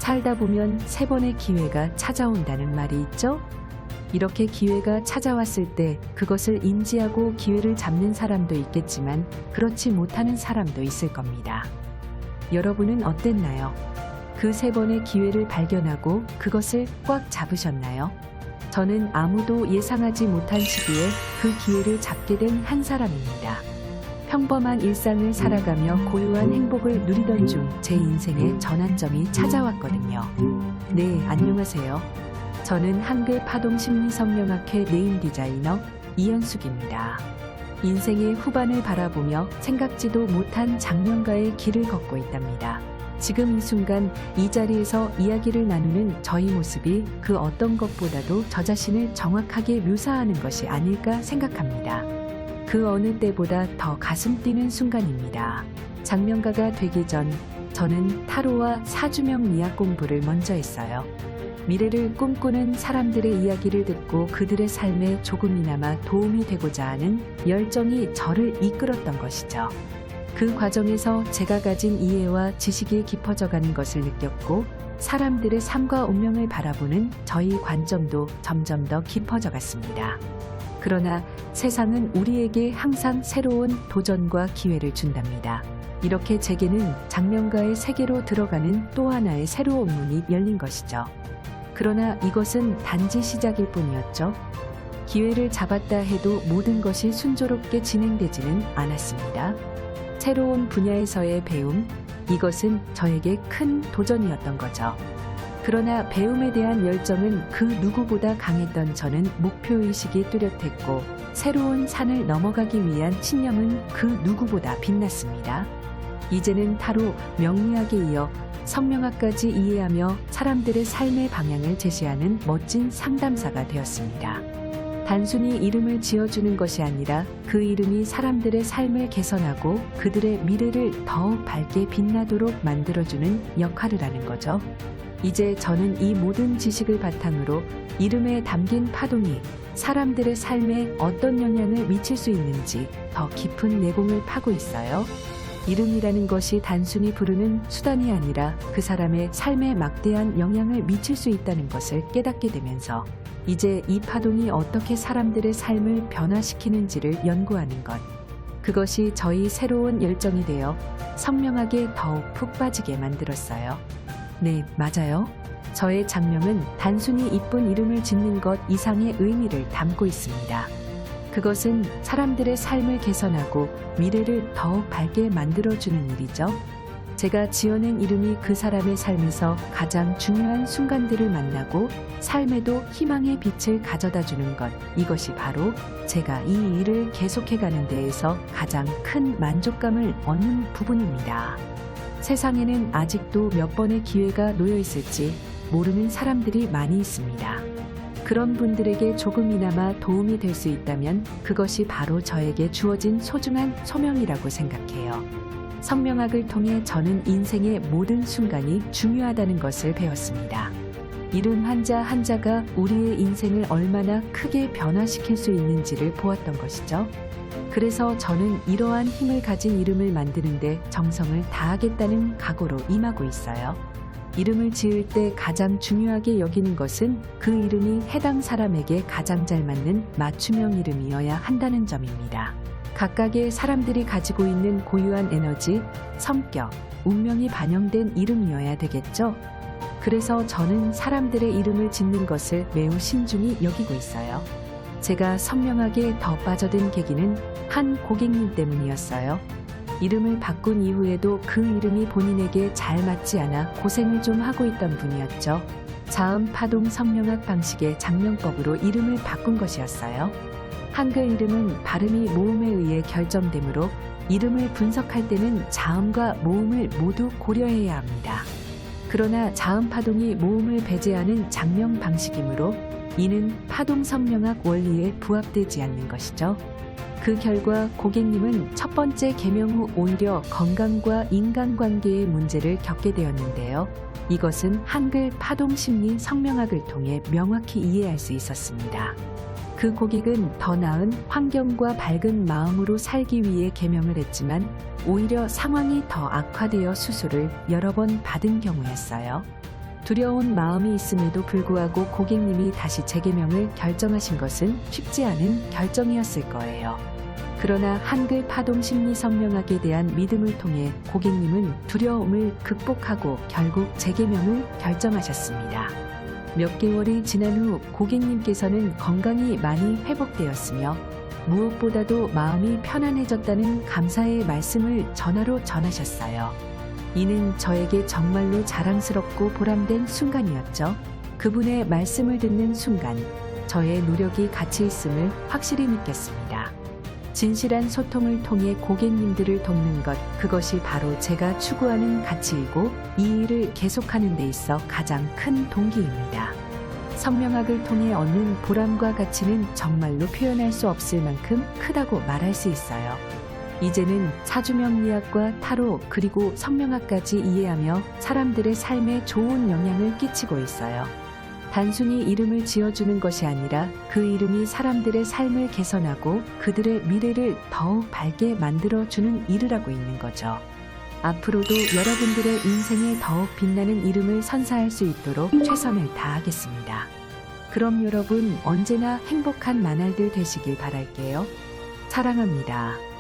살다 보면 3번의 기회가 찾아온다는 말이 있죠? 이렇게 기회가 찾아왔을 때 그것을 인지하고 기회를 잡는 사람도 있겠지만 그렇지 못하는 사람도 있을 겁니다. 여러분은 어땠나요? 그 3번의 기회를 발견하고 그것을 꽉 잡으셨나요? 저는 아무도 예상하지 못한 시기에 그 기회를 잡게 된 한 사람입니다. 평범한 일상을 살아가며 고요한 행복을 누리던 중 제 인생의 전환점이 찾아왔거든요. 네, 안녕하세요. 저는 한글 파동 심리성명학회 네임 디자이너 이현숙입니다. 인생의 후반을 바라보며 생각지도 못한 장면가의 길을 걷고 있답니다. 지금 이 순간 이 자리에서 이야기를 나누는 저희 모습이 그 어떤 것보다도 저 자신을 정확하게 묘사하는 것이 아닐까 생각합니다. 그 어느 때보다 더 가슴 뛰는 순간입니다. 장면가가 되기 전 저는 타로와 사주명 미학 공부를 먼저 했어요. 미래를 꿈꾸는 사람들의 이야기를 듣고 그들의 삶에 조금이나마 도움이 되고자 하는 열정이 저를 이끌었던 것이죠. 그 과정에서 제가 가진 이해와 지식이 깊어져 가는 것을 느꼈고 사람들의 삶과 운명을 바라보는 저희 관점도 점점 더 깊어져 갔습니다. 그러나 세상은 우리에게 항상 새로운 도전과 기회를 준답니다. 이렇게 제게는 장면가의 세계로 들어가는 또 하나의 새로운 문이 열린 것이죠. 그러나 이것은 단지 시작일 뿐이었죠. 기회를 잡았다 해도 모든 것이 순조롭게 진행되지는 않았습니다. 새로운 분야에서의 배움, 이것은 저에게 큰 도전이었던 거죠. 그러나 배움에 대한 열정은 그 누구보다 강했던 저는 목표의식이 뚜렷했고 새로운 산을 넘어가기 위한 신념은 그 누구보다 빛났습니다. 이제는 타로 명리학에 이어 성명학까지 이해하며 사람들의 삶의 방향을 제시하는 멋진 상담사가 되었습니다. 단순히 이름을 지어주는 것이 아니라 그 이름이 사람들의 삶을 개선하고 그들의 미래를 더욱 밝게 빛나도록 만들어주는 역할을 하는 거죠. 이제 저는 이 모든 지식을 바탕으로 이름에 담긴 파동이 사람들의 삶에 어떤 영향을 미칠 수 있는지 더 깊은 내공을 파고 있어요. 이름이라는 것이 단순히 부르는 수단이 아니라 그 사람의 삶에 막대한 영향을 미칠 수 있다는 것을 깨닫게 되면서 이제 이 파동이 어떻게 사람들의 삶을 변화시키는지를 연구하는 것. 그것이 저희 새로운 열정이 되어 성명학에 더욱 푹 빠지게 만들었어요. 네, 맞아요. 저의 장명은 단순히 이쁜 이름을 짓는 것 이상의 의미를 담고 있습니다. 그것은 사람들의 삶을 개선하고 미래를 더욱 밝게 만들어주는 일이죠. 제가 지어낸 이름이 그 사람의 삶에서 가장 중요한 순간들을 만나고 삶에도 희망의 빛을 가져다주는 것, 이것이 바로 제가 이 일을 계속해가는 데에서 가장 큰 만족감을 얻는 부분입니다. 세상에는 아직도 몇 번의 기회가 놓여 있을지 모르는 사람들이 많이 있습니다. 그런 분들에게 조금이나마 도움이 될 수 있다면 그것이 바로 저에게 주어진 소중한 소명이라고 생각해요. 성명학을 통해 저는 인생의 모든 순간이 중요하다는 것을 배웠습니다. 이름 한자 한자가 우리의 인생을 얼마나 크게 변화시킬 수 있는지를 보았던 것이죠. 그래서 저는 이러한 힘을 가진 이름을 만드는데 정성을 다하겠다는 각오로 임하고 있어요. 이름을 지을 때 가장 중요하게 여기는 것은 그 이름이 해당 사람에게 가장 잘 맞는 맞춤형 이름이어야 한다는 점입니다. 각각의 사람들이 가지고 있는 고유한 에너지, 성격, 운명이 반영된 이름이어야 되겠죠? 그래서 저는 사람들의 이름을 짓는 것을 매우 신중히 여기고 있어요. 제가 성명학에 더 빠져든 계기는 한 고객님 때문이었어요. 이름을 바꾼 이후에도 그 이름이 본인에게 잘 맞지 않아 고생을 좀 하고 있던 분이었죠. 자음 파동 성명학 방식의 장명법으로 이름을 바꾼 것이었어요. 한글 이름은 발음이 모음에 의해 결정되므로 이름을 분석할 때는 자음과 모음을 모두 고려해야 합니다. 그러나 자음 파동이 모음을 배제하는 장명 방식이므로 이는 파동 성명학 원리에 부합되지 않는 것이죠. 그 결과 고객님은 첫 번째 개명 후 오히려 건강과 인간관계의 문제를 겪게 되었는데요. 이것은 한글 파동심리 성명학을 통해 명확히 이해할 수 있었습니다. 그 고객은 더 나은 환경과 밝은 마음으로 살기 위해 개명을 했지만 오히려 상황이 더 악화되어 수술을 여러 번 받은 경우였어요. 두려운 마음이 있음에도 불구하고 고객님이 다시 재개명을 결정하신 것은 쉽지 않은 결정이었을 거예요. 그러나 한글 파동 심리 성명학에 대한 믿음을 통해 고객님은 두려움을 극복하고 결국 재개명을 결정하셨습니다. 몇 개월이 지난 후 고객님께서는 건강이 많이 회복되었으며 무엇보다도 마음이 편안해졌다는 감사의 말씀을 전화로 전하셨어요. 이는 저에게 정말로 자랑스럽고 보람된 순간이었죠. 그분의 말씀을 듣는 순간 저의 노력이 가치 있음을 확실히 느꼈습니다. 진실한 소통을 통해 고객님들을 돕는 것, 그것이 바로 제가 추구하는 가치이고 이 일을 계속하는 데 있어 가장 큰 동기입니다. 성명학을 통해 얻는 보람과 가치는 정말로 표현할 수 없을 만큼 크다고 말할 수 있어요. 이제는 사주명리학과 타로 그리고 성명학까지 이해하며 사람들의 삶에 좋은 영향을 끼치고 있어요. 단순히 이름을 지어주는 것이 아니라 그 이름이 사람들의 삶을 개선하고 그들의 미래를 더욱 밝게 만들어주는 일을 하고 있는 거죠. 앞으로도 여러분들의 인생에 더욱 빛나는 이름을 선사할 수 있도록 최선을 다하겠습니다. 그럼 여러분 언제나 행복한 나날들 되시길 바랄게요. 사랑합니다.